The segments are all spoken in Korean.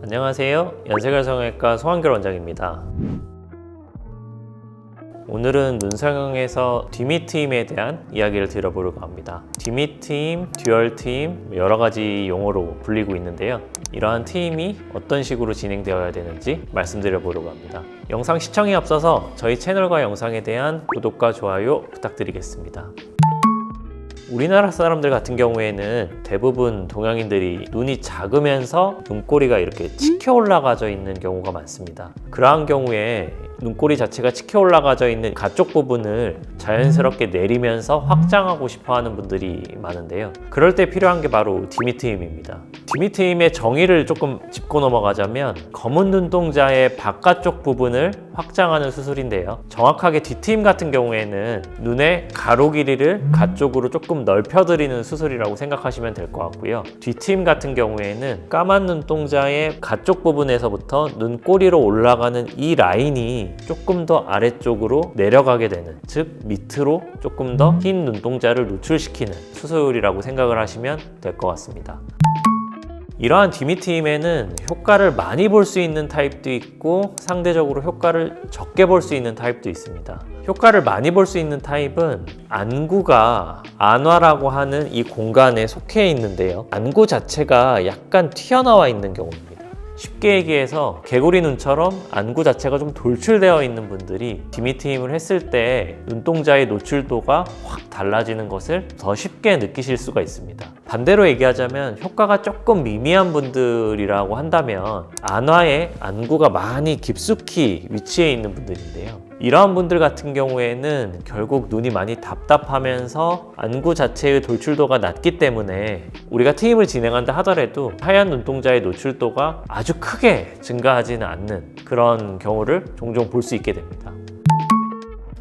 안녕하세요. 연세결성외과 송한결 원장입니다. 오늘은 눈성형에서 뒤밑트임에 대한 이야기를 드려보려고 합니다. 뒤밑트임, 듀얼트임 여러 가지 용어로 불리고 있는데요. 이러한 트임이 어떤 식으로 진행되어야 되는지 말씀드려보려고 합니다. 영상 시청에 앞서서 저희 채널과 영상에 대한 구독과 좋아요 부탁드리겠습니다. 우리나라 사람들 같은 경우에는 대부분 동양인들이 눈이 작으면서 눈꼬리가 이렇게 치켜 올라가져 있는 경우가 많습니다. 그러한 경우에 눈꼬리 자체가 치켜 올라가져 있는 가쪽 부분을 자연스럽게 내리면서 확장하고 싶어 하는 분들이 많은데요. 그럴 때 필요한 게 바로 뒤밑트임입니다. 뒤밑트임의 정의를 조금 짚고 넘어가자면 검은 눈동자의 바깥쪽 부분을 확장하는 수술인데요. 정확하게 뒤트임 같은 경우에는 눈의 가로 길이를 가쪽으로 조금 넓혀드리는 수술이라고 생각하시면 될 것 같고요. 뒤트임 같은 경우에는 까만 눈동자의 가쪽 부분에서부터 눈꼬리로 올라가는 이 라인이 조금 더 아래쪽으로 내려가게 되는, 즉 밑으로 조금 더 흰 눈동자를 노출시키는 수술이라고 생각을 하시면 될 것 같습니다. 이러한 뒤밑트임에는 효과를 많이 볼 수 있는 타입도 있고 상대적으로 효과를 적게 볼 수 있는 타입도 있습니다. 효과를 많이 볼 수 있는 타입은 안구가 안화라고 하는 이 공간에 속해 있는데요. 안구 자체가 약간 튀어나와 있는 경우입니다. 쉽게 얘기해서 개구리 눈처럼 안구 자체가 좀 돌출되어 있는 분들이 뒤밑트임을 했을 때 눈동자의 노출도가 확 달라지는 것을 더 쉽게 느끼실 수가 있습니다. 반대로 얘기하자면 효과가 조금 미미한 분들이라고 한다면 안화에 안구가 많이 깊숙이 위치해 있는 분들인데요. 이러한 분들 같은 경우에는 결국 눈이 많이 답답하면서 안구 자체의 돌출도가 낮기 때문에 우리가 트임을 진행한다 하더라도 하얀 눈동자의 노출도가 아주 크게 증가하지는 않는 그런 경우를 종종 볼 수 있게 됩니다.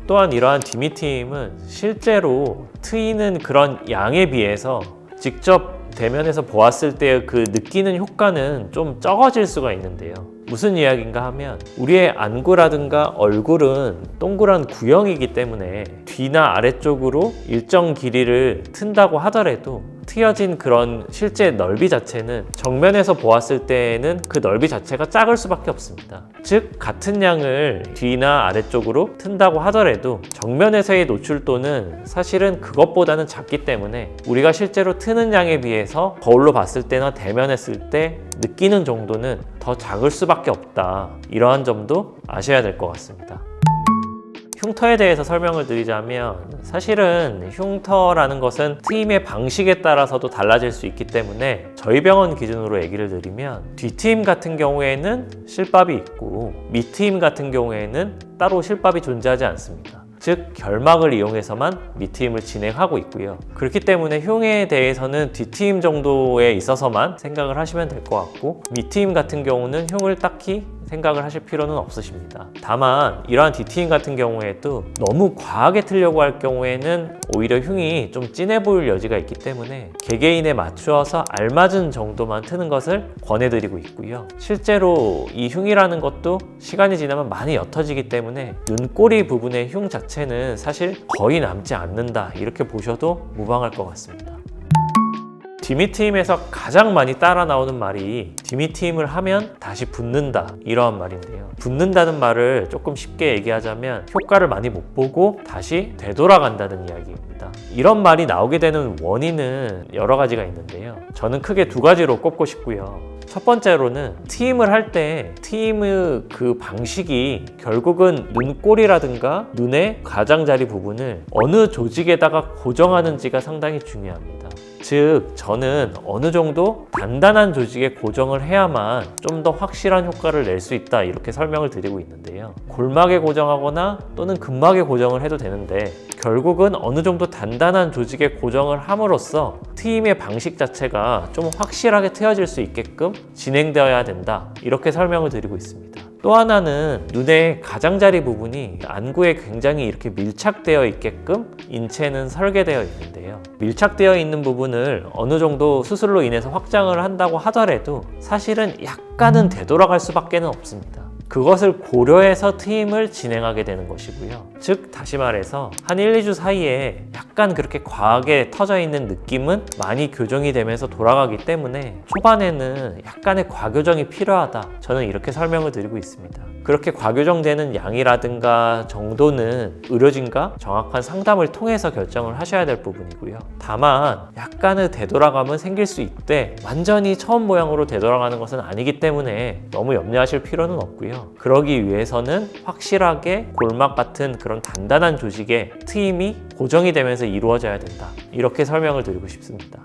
또한 이러한 뒤밑트임은 실제로 트이는 그런 양에 비해서 직접 대면에서 보았을 때 그 느끼는 효과는 좀 적어질 수가 있는데요. 무슨 이야기인가 하면 우리의 안구라든가 얼굴은 동그란 구형이기 때문에 뒤나 아래쪽으로 일정 길이를 튼다고 하더라도 트여진 그런 실제 넓이 자체는 정면에서 보았을 때에는 그 넓이 자체가 작을 수밖에 없습니다. 즉 같은 양을 뒤나 아래쪽으로 튼다고 하더라도 정면에서의 노출도는 사실은 그것보다는 작기 때문에 우리가 실제로 트는 양에 비해서 거울로 봤을 때나 대면했을 때 느끼는 정도는 더 작을 수밖에 없다. 이러한 점도 아셔야 될 것 같습니다. 흉터에 대해서 설명을 드리자면 사실은 흉터라는 것은 트임의 방식에 따라서도 달라질 수 있기 때문에 저희 병원 기준으로 얘기를 드리면 뒤트임 같은 경우에는 실밥이 있고 밑트임 같은 경우에는 따로 실밥이 존재하지 않습니다. 즉 결막을 이용해서만 밑트임을 진행하고 있고요. 그렇기 때문에 흉에 대해서는 뒤트임 정도에 있어서만 생각을 하시면 될 것 같고 밑트임 같은 경우는 흉을 딱히 생각을 하실 필요는 없으십니다. 다만 이러한 뒤트임 같은 경우에도 너무 과하게 트려고 할 경우에는 오히려 흉이 좀 진해 보일 여지가 있기 때문에 개개인에 맞추어서 알맞은 정도만 트는 것을 권해드리고 있고요. 실제로 이 흉이라는 것도 시간이 지나면 많이 옅어지기 때문에 눈꼬리 부분의 흉 자체는 사실 거의 남지 않는다, 이렇게 보셔도 무방할 것 같습니다. 뒤밑트임에서 가장 많이 따라 나오는 말이 뒤밑트임을 하면 다시 붓는다, 이러한 말인데요. 붓는다는 말을 조금 쉽게 얘기하자면 효과를 많이 못 보고 다시 되돌아간다는 이야기입니다. 이런 말이 나오게 되는 원인은 여러 가지가 있는데요. 저는 크게 두 가지로 꼽고 싶고요. 첫 번째로는 트임을 할 때 트임의 그 방식이 결국은 눈꼬리라든가 눈의 가장자리 부분을 어느 조직에다가 고정하는지가 상당히 중요합니다. 즉 저는 어느 정도 단단한 조직에 고정을 해야만 좀 더 확실한 효과를 낼 수 있다, 이렇게 설명을 드리고 있는데요. 골막에 고정하거나 또는 근막에 고정을 해도 되는데 결국은 어느 정도 단단한 조직에 고정을 함으로써 트임의 방식 자체가 좀 확실하게 트여질 수 있게끔 진행되어야 된다, 이렇게 설명을 드리고 있습니다. 또 하나는 눈의 가장자리 부분이 안구에 굉장히 이렇게 밀착되어 있게끔 인체는 설계되어 있는데요. 밀착되어 있는 부분을 어느 정도 수술로 인해서 확장을 한다고 하더라도 사실은 약간은 되돌아갈 수밖에 없습니다. 그것을 고려해서 팀을 진행하게 되는 것이고요. 즉 다시 말해서 한 1, 2주 사이에 약간 그렇게 과하게 터져 있는 느낌은 많이 교정이 되면서 돌아가기 때문에 초반에는 약간의 과교정이 필요하다. 저는 이렇게 설명을 드리고 있습니다. 그렇게 과교정되는 양이라든가 정도는 의료진과 정확한 상담을 통해서 결정을 하셔야 될 부분이고요. 다만 약간의 되돌아감은 생길 수 있되 완전히 처음 모양으로 되돌아가는 것은 아니기 때문에 너무 염려하실 필요는 없고요. 그러기 위해서는 확실하게 골막 같은 그런 단단한 조직의 트임이 고정이 되면서 이루어져야 된다. 이렇게 설명을 드리고 싶습니다.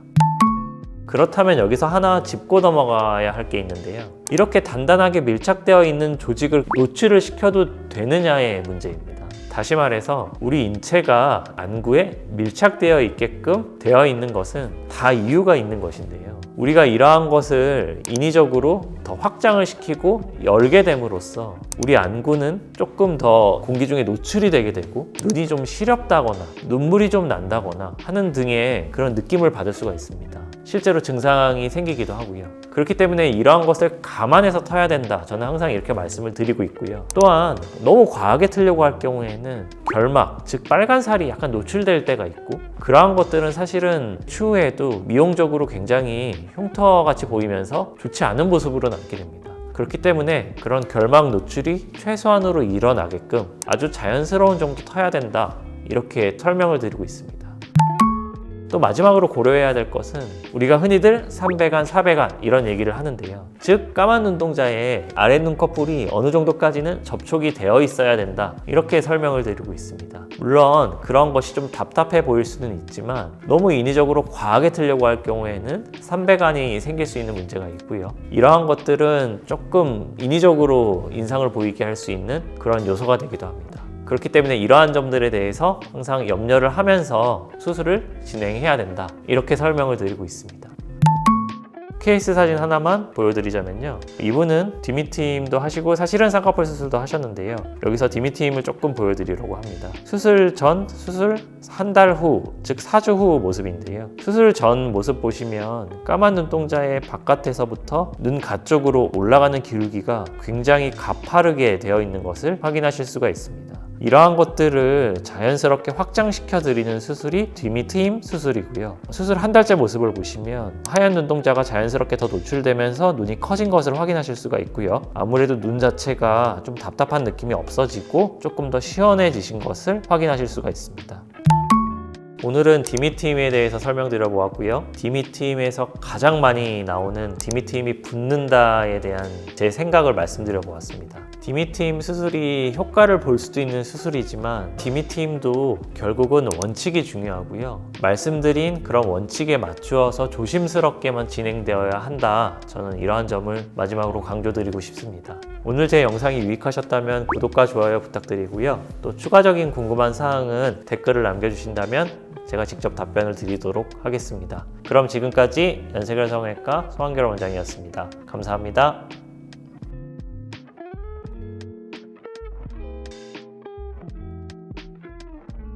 그렇다면 여기서 하나 짚고 넘어가야 할 게 있는데요. 이렇게 단단하게 밀착되어 있는 조직을 노출을 시켜도 되느냐의 문제입니다. 다시 말해서 우리 인체가 안구에 밀착되어 있게끔 되어 있는 것은 다 이유가 있는 것인데요. 우리가 이러한 것을 인위적으로 더 확장을 시키고 열게 됨으로써 우리 안구는 조금 더 공기 중에 노출이 되게 되고 눈이 좀 시렵다거나 눈물이 좀 난다거나 하는 등의 그런 느낌을 받을 수가 있습니다. 실제로 증상이 생기기도 하고요. 그렇기 때문에 이러한 것을 감안해서 터야 된다. 저는 항상 이렇게 말씀을 드리고 있고요. 또한 너무 과하게 틀려고 할 경우에는 결막, 즉 빨간 살이 약간 노출될 때가 있고 그러한 것들은 사실은 추후에도 미용적으로 굉장히 흉터같이 보이면서 좋지 않은 모습으로 남게 됩니다. 그렇기 때문에 그런 결막 노출이 최소한으로 일어나게끔 아주 자연스러운 정도 터야 된다. 이렇게 설명을 드리고 있습니다. 또 마지막으로 고려해야 될 것은 우리가 흔히들 3배간, 4배간 이런 얘기를 하는데요. 즉 까만 눈동자의 아래 눈꺼풀이 어느 정도까지는 접촉이 되어 있어야 된다. 이렇게 설명을 드리고 있습니다. 물론 그런 것이 좀 답답해 보일 수는 있지만 너무 인위적으로 과하게 틀려고 할 경우에는 3배간이 생길 수 있는 문제가 있고요. 이러한 것들은 조금 인위적으로 인상을 보이게 할 수 있는 그런 요소가 되기도 합니다. 그렇기 때문에 이러한 점들에 대해서 항상 염려를 하면서 수술을 진행해야 된다. 이렇게 설명을 드리고 있습니다. 케이스 사진 하나만 보여드리자면요. 이분은 디미트임도 하시고 사실은 쌍꺼풀 수술도 하셨는데요. 여기서 디미트임을 조금 보여드리려고 합니다. 수술 전, 수술 한 달 후, 즉 4주 후 모습인데요. 수술 전 모습 보시면 까만 눈동자의 바깥에서부터 눈 가쪽으로 올라가는 기울기가 굉장히 가파르게 되어 있는 것을 확인하실 수가 있습니다. 이러한 것들을 자연스럽게 확장시켜 드리는 수술이 디미트임 수술이고요. 수술 한 달째 모습을 보시면 하얀 눈동자가 자연스럽게 더 노출되면서 눈이 커진 것을 확인하실 수가 있고요. 아무래도 눈 자체가 좀 답답한 느낌이 없어지고 조금 더 시원해지신 것을 확인하실 수가 있습니다. 오늘은 디미트임에 대해서 설명드려 보았고요. 디미트임에서 가장 많이 나오는 디미트임이 붓는다에 대한 제 생각을 말씀드려 보았습니다. 디미트임 수술이 효과를 볼 수도 있는 수술이지만 디미트임도 결국은 원칙이 중요하고요. 말씀드린 그런 원칙에 맞추어서 조심스럽게만 진행되어야 한다. 저는 이러한 점을 마지막으로 강조드리고 싶습니다. 오늘 제 영상이 유익하셨다면 구독과 좋아요 부탁드리고요. 또 추가적인 궁금한 사항은 댓글을 남겨주신다면 제가 직접 답변을 드리도록 하겠습니다. 그럼 지금까지 연세결 성형외과 송한결 원장이었습니다. 감사합니다.